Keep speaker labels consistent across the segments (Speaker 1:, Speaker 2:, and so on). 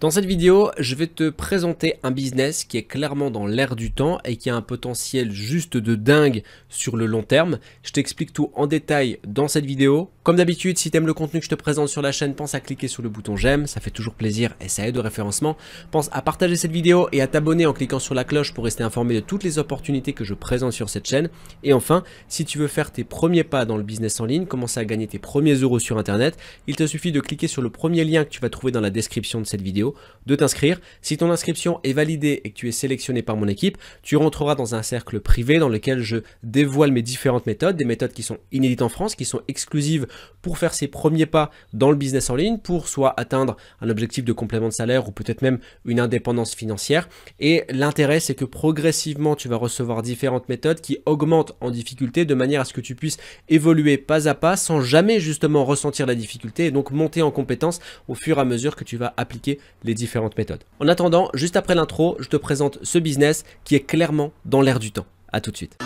Speaker 1: Dans cette vidéo, je vais te présenter un business qui est clairement dans l'air du temps et qui a un potentiel juste de dingue sur le long terme. Je t'explique tout en détail dans cette vidéo. Comme d'habitude, si tu aimes le contenu que je te présente sur la chaîne, pense à cliquer sur le bouton j'aime, ça fait toujours plaisir et ça aide au référencement. Pense à partager cette vidéo et à t'abonner en cliquant sur la cloche pour rester informé de toutes les opportunités que je présente sur cette chaîne. Et enfin, si tu veux faire tes premiers pas dans le business en ligne, commencer à gagner tes premiers euros sur internet, il te suffit de cliquer sur le premier lien que tu vas trouver dans la description de cette vidéo, de t'inscrire. Si ton inscription est validée et que tu es sélectionné par mon équipe, tu rentreras dans un cercle privé dans lequel je dévoile mes différentes méthodes, des méthodes qui sont inédites en France, qui sont exclusives pour faire ses premiers pas dans le business en ligne, pour soit atteindre un objectif de complément de salaire ou peut-être même une indépendance financière. Et l'intérêt, c'est que progressivement, tu vas recevoir différentes méthodes qui augmentent en difficulté de manière à ce que tu puisses évoluer pas à pas sans jamais justement ressentir la difficulté et donc monter en compétence au fur et à mesure que tu vas appliquer les différentes méthodes. En attendant, juste après l'intro, je te présente ce business qui est clairement dans l'air du temps. À tout de suite.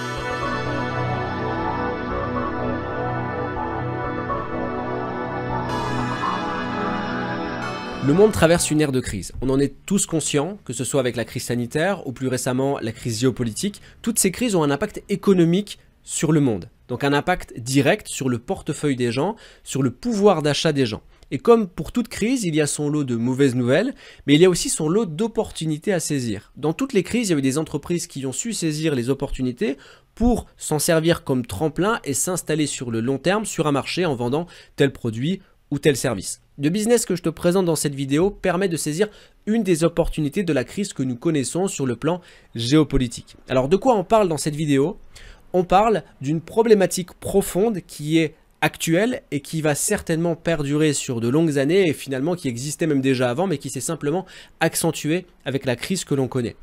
Speaker 1: Le monde traverse une ère de crise. On en est tous conscients, que ce soit avec la crise sanitaire ou plus récemment la crise géopolitique. Toutes ces crises ont un impact économique sur le monde. Donc un impact direct sur le portefeuille des gens, sur le pouvoir d'achat des gens. Et comme pour toute crise, il y a son lot de mauvaises nouvelles, mais il y a aussi son lot d'opportunités à saisir. Dans toutes les crises, il y a eu des entreprises qui ont su saisir les opportunités pour s'en servir comme tremplin et s'installer sur le long terme sur un marché en vendant tel produit ou tel service. Le business que je te présente dans cette vidéo permet de saisir une des opportunités de la crise que nous connaissons sur le plan géopolitique. Alors de quoi on parle dans cette vidéo ? On parle d'une problématique profonde qui est actuelle et qui va certainement perdurer sur de longues années et finalement qui existait même déjà avant mais qui s'est simplement accentuée avec la crise que l'on connaît.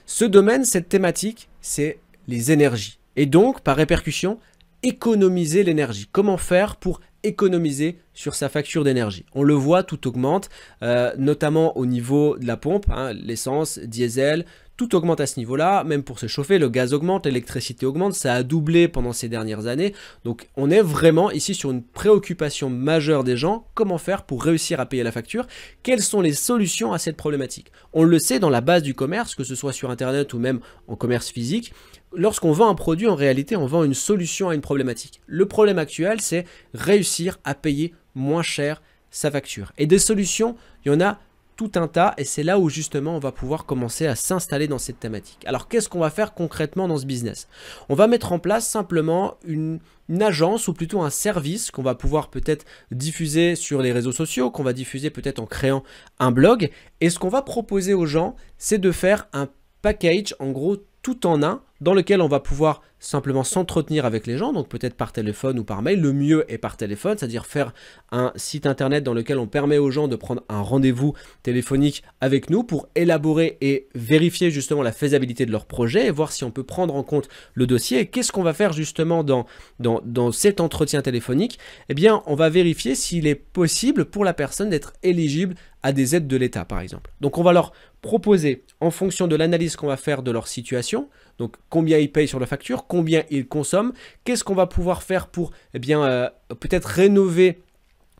Speaker 1: Ce domaine, cette thématique, c'est les énergies et donc par répercussion, économiser l'énergie. Comment faire pour économiser sur sa facture d'énergie? On le voit, tout augmente, notamment au niveau de la pompe, l'essence, diesel, tout augmente à ce niveau-là, même pour se chauffer, le gaz augmente, l'électricité augmente, ça a doublé pendant ces dernières années. Donc on est vraiment ici sur une préoccupation majeure des gens, comment faire pour réussir à payer la facture, quelles sont les solutions à cette problématique. On le sait dans la base du commerce, que ce soit sur internet ou même en commerce physique, lorsqu'on vend un produit, en réalité, on vend une solution à une problématique. Le problème actuel, c'est réussir à payer moins cher sa facture. Et des solutions, il y en a tout un tas et c'est là où justement on va pouvoir commencer à s'installer dans cette thématique. Alors qu'est-ce qu'on va faire concrètement dans ce business? On va mettre en place simplement une agence ou plutôt un service qu'on va pouvoir peut-être diffuser sur les réseaux sociaux, qu'on va diffuser peut-être en créant un blog. Et ce qu'on va proposer aux gens, c'est de faire un package en gros tout en un dans lequel on va pouvoir simplement s'entretenir avec les gens, donc peut-être par téléphone ou par mail. Le mieux est par téléphone, c'est-à-dire faire un site internet dans lequel on permet aux gens de prendre un rendez-vous téléphonique avec nous pour élaborer et vérifier justement la faisabilité de leur projet et voir si on peut prendre en compte le dossier. Et qu'est-ce qu'on va faire justement dans cet entretien téléphonique? Eh bien, on va vérifier s'il est possible pour la personne d'être éligible à des aides de l'État, par exemple. Donc, on va leur proposer, en fonction de l'analyse qu'on va faire de leur situation, donc combien ils payent sur la facture, combien ils consomment, qu'est-ce qu'on va pouvoir faire pour peut-être rénover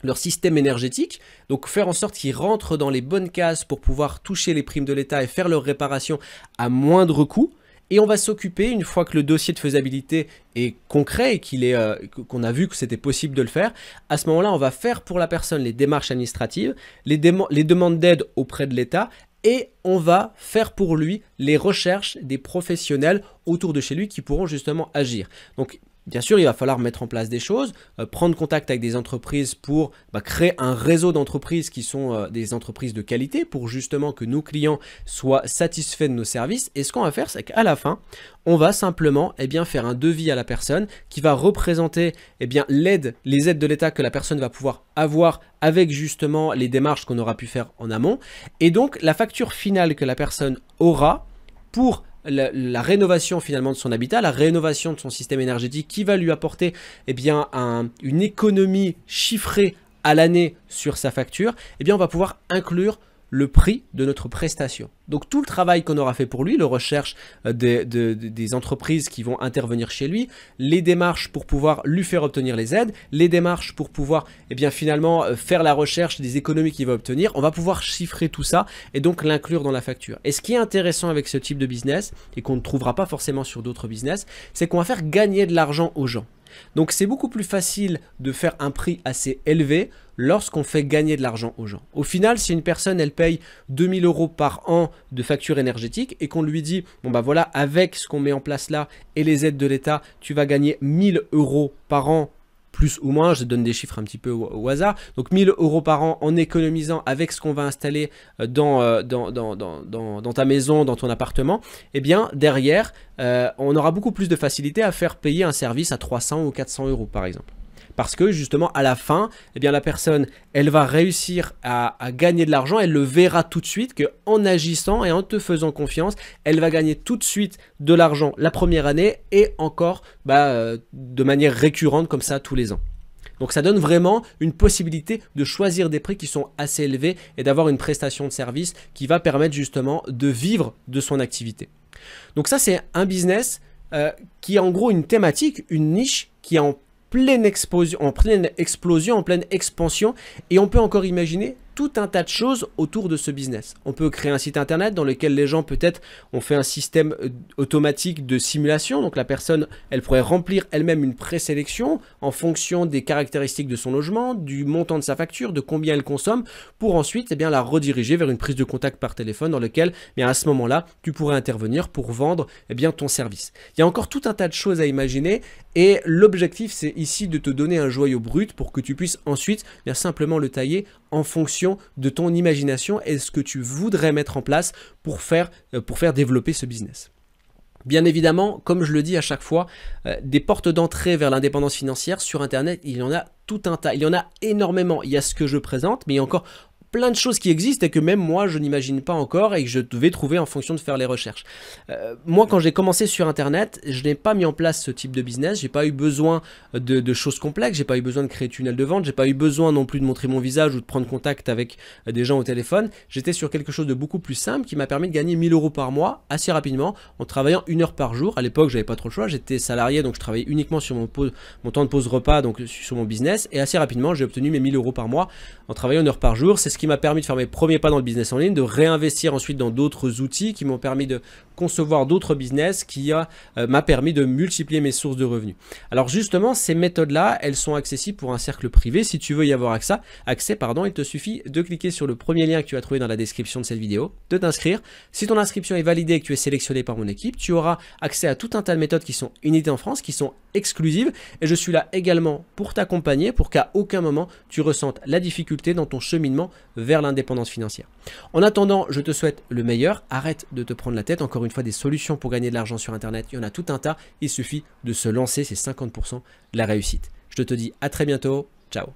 Speaker 1: leur système énergétique, donc faire en sorte qu'ils rentrent dans les bonnes cases pour pouvoir toucher les primes de l'État et faire leur réparation à moindre coût. Et on va s'occuper, une fois que le dossier de faisabilité est concret et qu'on a vu que c'était possible de le faire, à ce moment-là, on va faire pour la personne les démarches administratives, les demandes d'aide auprès de l'État et on va faire pour lui les recherches des professionnels autour de chez lui qui pourront justement agir. Donc, bien sûr, il va falloir mettre en place des choses, prendre contact avec des entreprises pour créer un réseau d'entreprises qui sont des entreprises de qualité pour justement que nos clients soient satisfaits de nos services. Et ce qu'on va faire, c'est qu'à la fin, on va simplement faire un devis à la personne qui va représenter les aides de l'État que la personne va pouvoir avoir avec justement les démarches qu'on aura pu faire en amont. Et donc, la facture finale que la personne aura pour la rénovation finalement de son habitat, la rénovation de son système énergétique qui va lui apporter une économie chiffrée à l'année sur sa facture, on va pouvoir inclure le prix de notre prestation. Donc tout le travail qu'on aura fait pour lui, la recherche des entreprises qui vont intervenir chez lui, les démarches pour pouvoir lui faire obtenir les aides, les démarches pour pouvoir finalement faire la recherche des économies qu'il va obtenir, on va pouvoir chiffrer tout ça et donc l'inclure dans la facture. Et ce qui est intéressant avec ce type de business et qu'on ne trouvera pas forcément sur d'autres business, c'est qu'on va faire gagner de l'argent aux gens. Donc c'est beaucoup plus facile de faire un prix assez élevé lorsqu'on fait gagner de l'argent aux gens. Au final, si une personne elle paye 2000 € par an de facture énergétique et qu'on lui dit bon bah voilà, avec ce qu'on met en place là et les aides de l'État, tu vas gagner 1000 € par an, plus ou moins, je donne des chiffres un petit peu au hasard, donc 1000 € par an en économisant avec ce qu'on va installer dans ta maison, dans ton appartement, et bien derrière, on aura beaucoup plus de facilité à faire payer un service à 300 ou 400 € par exemple. Parce que justement à la fin, la personne elle va réussir à gagner de l'argent, elle le verra tout de suite qu'en agissant et en te faisant confiance, elle va gagner tout de suite de l'argent la première année et encore de manière récurrente comme ça tous les ans. Donc ça donne vraiment une possibilité de choisir des prix qui sont assez élevés et d'avoir une prestation de service qui va permettre justement de vivre de son activité. Donc ça c'est un business qui est en gros une thématique, une niche qui est en pleine explosion, en pleine expansion et on peut encore imaginer tout un tas de choses autour de ce business. On peut créer un site internet dans lequel les gens peut-être ont fait un système automatique de simulation. Donc la personne, elle pourrait remplir elle-même une présélection en fonction des caractéristiques de son logement, du montant de sa facture, de combien elle consomme, pour ensuite la rediriger vers une prise de contact par téléphone dans lequel à ce moment-là, tu pourrais intervenir pour vendre ton service. Il y a encore tout un tas de choses à imaginer et l'objectif c'est ici de te donner un joyau brut pour que tu puisses ensuite simplement le tailler en fonction de ton imagination et ce que tu voudrais mettre en place pour faire développer ce business. Bien évidemment, comme je le dis à chaque fois, des portes d'entrée vers l'indépendance financière sur Internet, il y en a tout un tas, il y en a énormément. Il y a ce que je présente, mais il y a encore plein de choses qui existent et que même moi je n'imagine pas encore et que je devais trouver en fonction de faire les recherches. Moi quand j'ai commencé sur internet, je n'ai pas mis en place ce type de business, j'ai pas eu besoin de choses complexes, j'ai pas eu besoin de créer tunnel de vente, j'ai pas eu besoin non plus de montrer mon visage ou de prendre contact avec des gens au téléphone. J'étais sur quelque chose de beaucoup plus simple qui m'a permis de gagner 1000 € par mois assez rapidement en travaillant 1 heure par jour. À l'époque j'avais pas trop le choix, j'étais salarié donc je travaillais uniquement sur mon temps de pause repas, donc sur mon business, et assez rapidement j'ai obtenu mes 1000 € par mois en travaillant 1 heure par jour. C'est ce qui m'a permis de faire mes premiers pas dans le business en ligne, de réinvestir ensuite dans d'autres outils qui m'ont permis de concevoir d'autres business, qui m'a permis de multiplier mes sources de revenus. Alors justement, ces méthodes-là, elles sont accessibles pour un cercle privé. Si tu veux y avoir accès, il te suffit de cliquer sur le premier lien que tu as trouvé dans la description de cette vidéo, de t'inscrire. Si ton inscription est validée et que tu es sélectionné par mon équipe, tu auras accès à tout un tas de méthodes qui sont inédites en France, qui sont exclusives, et je suis là également pour t'accompagner, pour qu'à aucun moment tu ressentes la difficulté dans ton cheminement vers l'indépendance financière. En attendant, je te souhaite le meilleur, arrête de te prendre la tête. Encore une fois, des solutions pour gagner de l'argent sur internet, il y en a tout un tas, il suffit de se lancer, c'est 50% de la réussite. Je te dis à très bientôt, ciao.